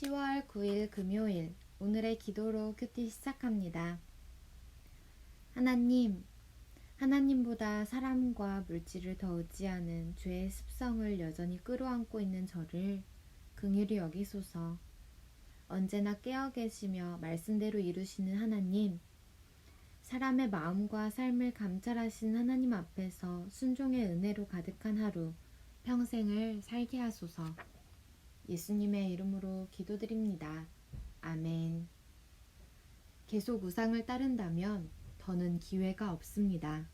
10월 9일 금요일, 오늘의 기도로 큐티 시작합니다. 하나님, 하나님보다 사람과 물질을 더 의지하는 죄의 습성을 여전히 끌어안고 있는 저를 긍휼히 여기소서. 언제나 깨어 계시며 말씀대로 이루시는 하나님, 사람의 마음과 삶을 감찰하신 하나님 앞에서 순종의 은혜로 가득한 하루, 평생을 살게 하소서. 예수님의 이름으로 기도드립니다. 아멘. 계속 우상을 따른다면 더는 기회가 없습니다.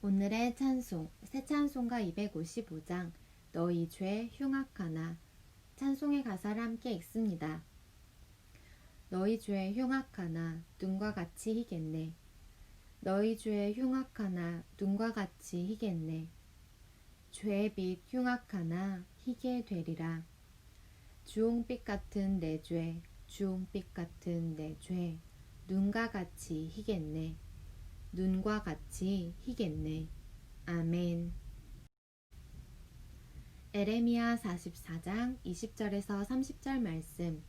오늘의 찬송, 새 찬송가 255장, 너희 죄 흉악하나. 찬송의 가사를 함께 읽습니다. 너희 죄 흉악하나 눈과 같이 희겠네. 너희 죄 흉악하나 눈과 같이 희겠네. 죄의 빛 흉악하나 희게 되리라. 주홍빛 같은 내 죄, 주홍빛 같은 내 죄, 눈과 같이 희겠네. 눈과 같이 희겠네. 아멘. 에레미야 44장 20절에서 30절 말씀.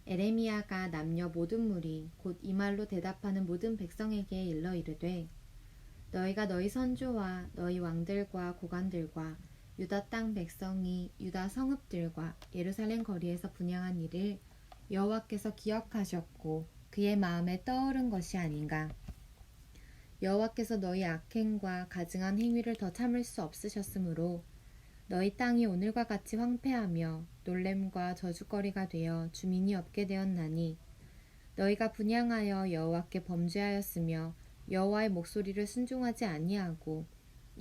에레미야가 남녀 모든 무리 곧 이 말로 대답하는 모든 백성에게 일러 이르되, 너희가 너희 선조와 너희 왕들과 고관들과 유다 땅 백성이 유다 성읍들과 예루살렘 거리에서 분향한 일을 여호와께서 기억하셨고 그의 마음에 떠오른 것이 아닌가. 여호와께서 너희 악행과 가증한 행위를 더 참을 수 없으셨으므로 너희 땅이 오늘과 같이 황폐하며 놀램과 저주거리가 되어 주민이 없게 되었나니, 너희가 분향하여 여호와께 범죄하였으며 여호와의 목소리를 순종하지 아니하고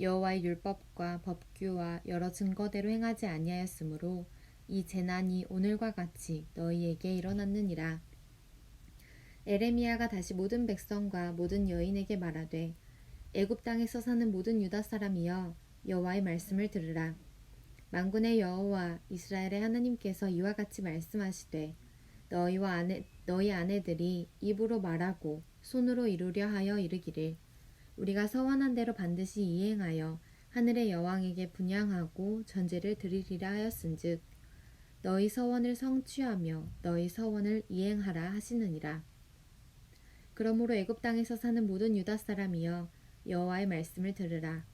여호와의 율법과 법규와 여러 증거대로 행하지 아니하였으므로 이 재난이 오늘과 같이 너희에게 일어났느니라. 에레미야가 다시 모든 백성과 모든 여인에게 말하되, 애굽 땅에서 사는 모든 유다 사람이여, 여호와의 말씀을 들으라. 만군의 여호와 이스라엘의 하나님께서 이와 같이 말씀하시되, 너희 아내들이 입으로 말하고 손으로 이루려 하여 이르기를, 우리가 서원한 대로 반드시 이행하여 하늘의 여왕에게 분향하고 전제를 드리리라 하였은즉 너희 서원을 성취하며 너희 서원을 이행하라 하시느니라. 그러므로 애굽 땅에서 사는 모든 유다 사람이여, 여호와의 말씀을 들으라.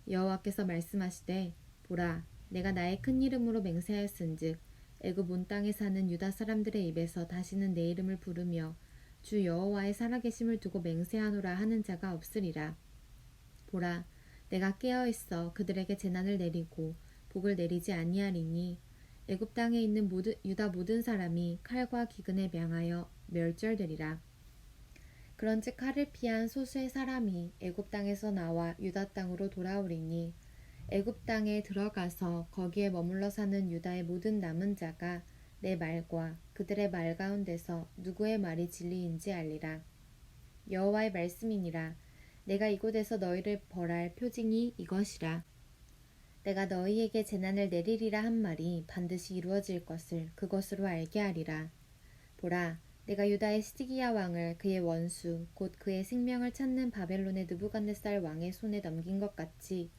여호와께서 말씀하시되, 보라, 내가 나의 큰 이름으로 맹세하였은즉 애굽 온 땅에 사는 유다 사람들의 입에서 다시는 내 이름을 부르며 주 여호와의 살아계심을 두고 맹세하노라 하는 자가 없으리라. 보라, 내가 깨어 있어 그들에게 재난을 내리고 복을 내리지 아니하리니 애굽 땅에 있는 유다 모든 사람이 칼과 기근에 명하여 멸절되리라. 그런즉 칼을 피한 소수의 사람이 애굽 땅에서 나와 유다 땅으로 돌아오리니, 애굽 땅에 들어가서 거기에 머물러 사는 유다의 모든 남은 자가 내 말과 그들의 말 가운데서 누구의 말이 진리인지 알리라. 여호와의 말씀이니라. 내가 이곳에서 너희를 벌할 표징이 이것이라. 내가 너희에게 재난을 내리리라 한 말이 반드시 이루어질 것을 그것으로 알게 하리라. 보라, 내가 유다의 시드기야 왕을 그의 원수 곧 그의 생명을 찾는 바벨론의 느부갓네살 왕의 손에 넘긴 것 같이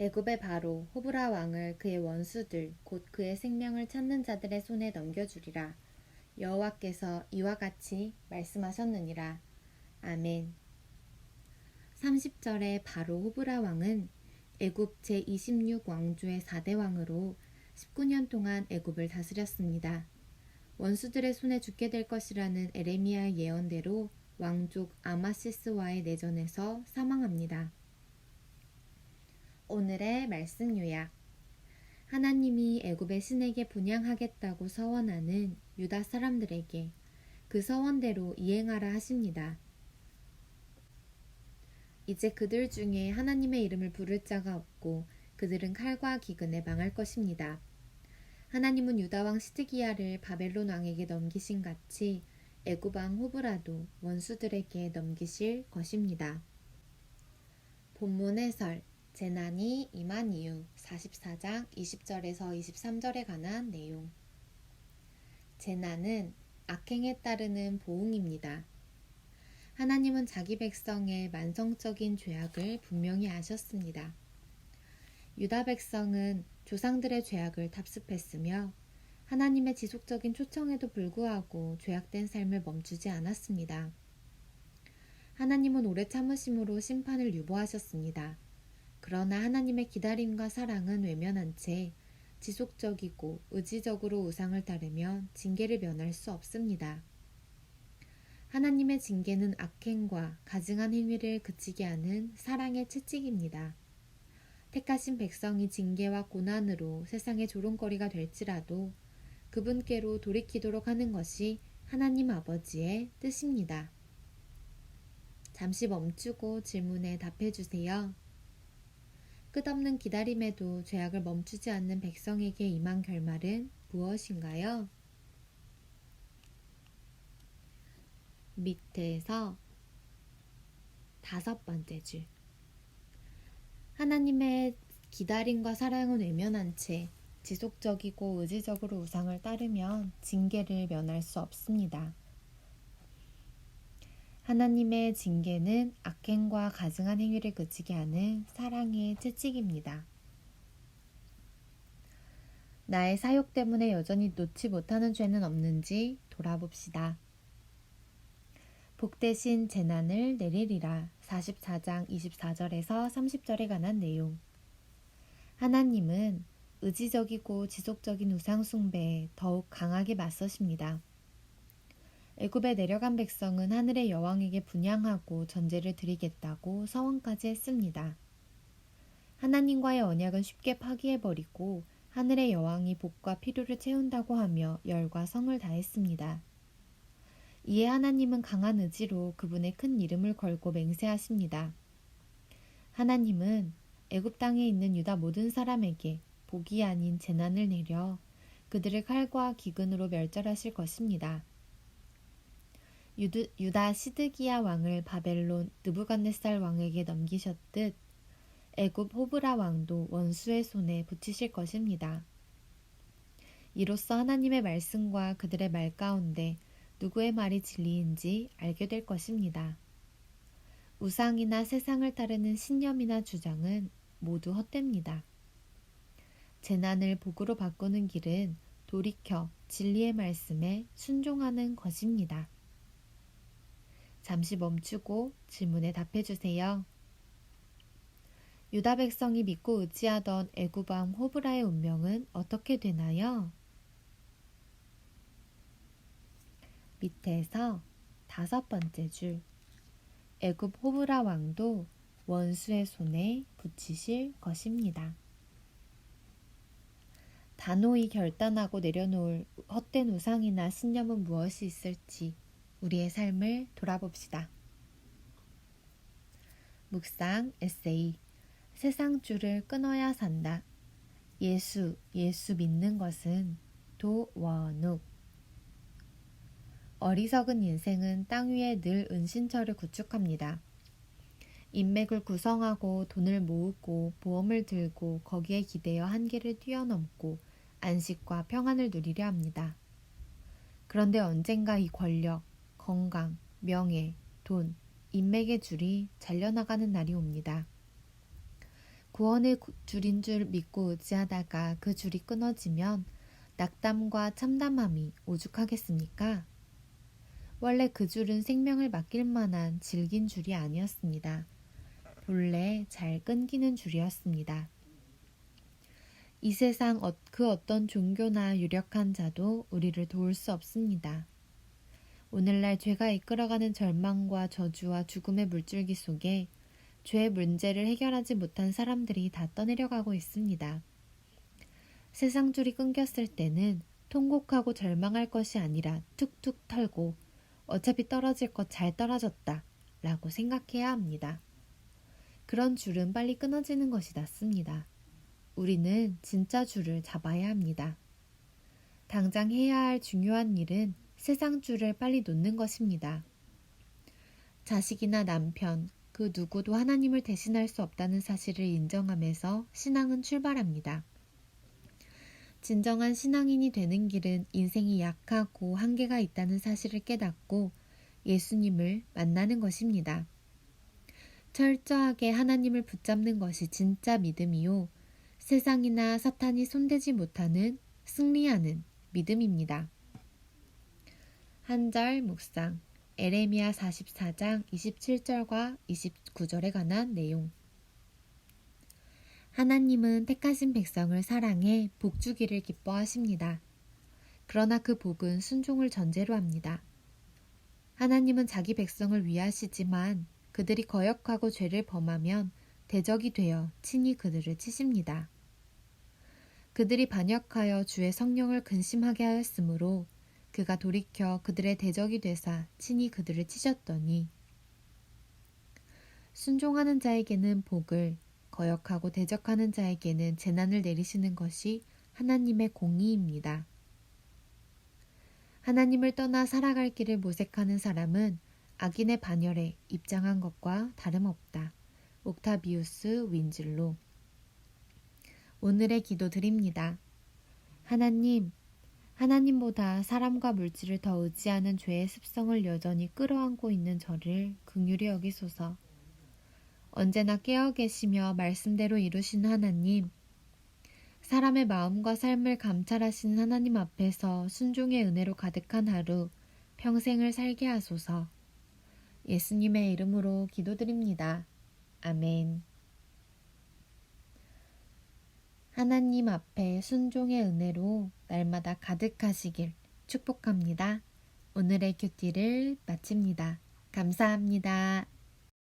애굽의 바로 호브라 왕을 그의 원수들 곧 그의 생명을 찾는 자들의 손에 넘겨주리라. 여호와께서 이와 같이 말씀하셨느니라. 아멘. 30절에 바로 호브라 왕은 애굽 제26왕조의 4대 왕으로 19년 동안 애굽을 다스렸습니다. 원수들의 손에 죽게 될 것이라는 에레미야의 예언대로 왕족 아마시스와의 내전에서 사망합니다. 오늘의 말씀 요약. 하나님이 애굽의 신에게 분향하겠다고 서원하는 유다 사람들에게 그 서원대로 이행하라 하십니다. 이제 그들 중에 하나님의 이름을 부를 자가 없고 그들은 칼과 기근에 망할 것입니다. 하나님은 유다 왕 시드기야를 바벨론 왕에게 넘기신 같이 애굽 왕 호브라도 원수들에게 넘기실 것입니다. 본문 해설. 재난이 임한 이유 44장 20절에서 23절에 관한 내용. 재난은 악행에 따르는 보응입니다. 하나님은 자기 백성의 만성적인 죄악을 분명히 아셨습니다. 유다 백성은 조상들의 죄악을 답습했으며 하나님의 지속적인 초청에도 불구하고 죄악된 삶을 멈추지 않았습니다. 하나님은 오래 참으심으로 심판을 유보하셨습니다. 그러나 하나님의 기다림과 사랑은 외면한 채 지속적이고 의지적으로 우상을 따르면 징계를 면할 수 없습니다. 하나님의 징계는 악행과 가증한 행위를 그치게 하는 사랑의 채찍입니다. 택하신 백성이 징계와 고난으로 세상의 조롱거리가 될지라도 그분께로 돌이키도록 하는 것이 하나님 아버지의 뜻입니다. 잠시 멈추고 질문에 답해 주세요. 끝없는 기다림에도 죄악을 멈추지 않는 백성에게 임한 결말은 무엇인가요? 밑에서 5번째 줄. 하나님의 기다림과 사랑은 외면한 채 지속적이고 의지적으로 우상을 따르면 징계를 면할 수 없습니다. 하나님의 징계는 악행과 가증한 행위를 그치게 하는 사랑의 채찍입니다. 나의 사욕 때문에 여전히 놓지 못하는 죄는 없는지 돌아봅시다. 복되신 재난을 내리리라. 44장 24절에서 30절에 관한 내용. 하나님은 의지적이고 지속적인 우상 숭배에 더욱 강하게 맞서십니다. 애굽에 내려간 백성은 하늘의 여왕에게 분향하고 전제를 드리겠다고 서원까지 했습니다. 하나님과의 언약은 쉽게 파기해버리고 하늘의 여왕이 복과 필요를 채운다고 하며 열과 성을 다했습니다. 이에 하나님은 강한 의지로 그분의 큰 이름을 걸고 맹세하십니다. 하나님은 애굽 땅에 있는 유다 모든 사람에게 복이 아닌 재난을 내려 그들을 칼과 기근으로 멸절하실 것입니다. 유다 시드기야 왕을 바벨론 느부갓네살 왕에게 넘기셨듯 애굽 호브라 왕도 원수의 손에 붙이실 것입니다. 이로써 하나님의 말씀과 그들의 말 가운데 누구의 말이 진리인지 알게 될 것입니다. 우상이나 세상을 따르는 신념이나 주장은 모두 헛됩니다. 재난을 복으로 바꾸는 길은 돌이켜 진리의 말씀에 순종하는 것입니다. 잠시 멈추고 질문에 답해 주세요. 유다 백성이 믿고 의지하던 애굽 왕 호브라의 운명은 어떻게 되나요? 밑에서 5번째 줄. 애굽 호브라 왕도 원수의 손에 붙이실 것입니다. 단호히 결단하고 내려놓을 헛된 우상이나 신념은 무엇이 있을지 우리의 삶을 돌아봅시다. 묵상 에세이. 세상 줄을 끊어야 산다. 예수 믿는 것은 도원욱. 어리석은 인생은 땅 위에 늘 은신처를 구축합니다. 인맥을 구성하고 돈을 모으고 보험을 들고 거기에 기대어 한계를 뛰어넘고 안식과 평안을 누리려 합니다. 그런데 언젠가 이 권력, 건강, 명예, 돈, 인맥의 줄이 잘려나가는 날이 옵니다. 구원의 줄인 줄 믿고 의지하다가 그 줄이 끊어지면 낙담과 참담함이 오죽하겠습니까? 원래 그 줄은 생명을 맡길 만한 질긴 줄이 아니었습니다. 본래 잘 끊기는 줄이었습니다. 이 세상 그 어떤 종교나 유력한 자도 우리를 도울 수 없습니다. 오늘날 죄가 이끌어가는 절망과 저주와 죽음의 물줄기 속에 죄의 문제를 해결하지 못한 사람들이 다 떠내려가고 있습니다. 세상 줄이 끊겼을 때는 통곡하고 절망할 것이 아니라 툭툭 털고 어차피 떨어질 것 잘 떨어졌다 라고 생각해야 합니다. 그런 줄은 빨리 끊어지는 것이 낫습니다. 우리는 진짜 줄을 잡아야 합니다. 당장 해야 할 중요한 일은 세상 줄을 빨리 놓는 것입니다. 자식이나 남편, 그 누구도 하나님을 대신할 수 없다는 사실을 인정하면서 신앙은 출발합니다. 진정한 신앙인이 되는 길은 인생이 약하고 한계가 있다는 사실을 깨닫고 예수님을 만나는 것입니다. 철저하게 하나님을 붙잡는 것이 진짜 믿음이요. 세상이나 사탄이 손대지 못하는 승리하는 믿음입니다. 한 절 묵상. 에레미야 44장 27절과 29절에 관한 내용. 하나님은 택하신 백성을 사랑해 복 주기를 기뻐하십니다. 그러나 그 복은 순종을 전제로 합니다. 하나님은 자기 백성을 위하시지만 그들이 거역하고 죄를 범하면 대적이 되어 친히 그들을 치십니다. 그들이 반역하여 주의 성령을 근심하게 하였으므로 그가 돌이켜 그들의 대적이 되사 친히 그들을 치셨더니 순종하는 자에게는 복을, 거역하고 대적하는 자에게는 재난을 내리시는 것이 하나님의 공의입니다. 하나님을 떠나 살아갈 길을 모색하는 사람은 악인의 반열에 입장한 것과 다름없다. 옥타비우스 윈즐로. 오늘의 기도 드립니다. 하나님보다 사람과 물질을 더 의지하는 죄의 습성을 여전히 끌어안고 있는 저를 긍휼히 여기소서. 언제나 깨어 계시며 말씀대로 이루시는 하나님, 사람의 마음과 삶을 감찰하시는 하나님 앞에서 순종의 은혜로 가득한 하루, 평생을 살게 하소서. 예수님의 이름으로 기도드립니다. 아멘. 하나님 앞에 순종의 은혜로 날마다 가득하시길 축복합니다. 오늘의 큐티를 마칩니다. 감사합니다.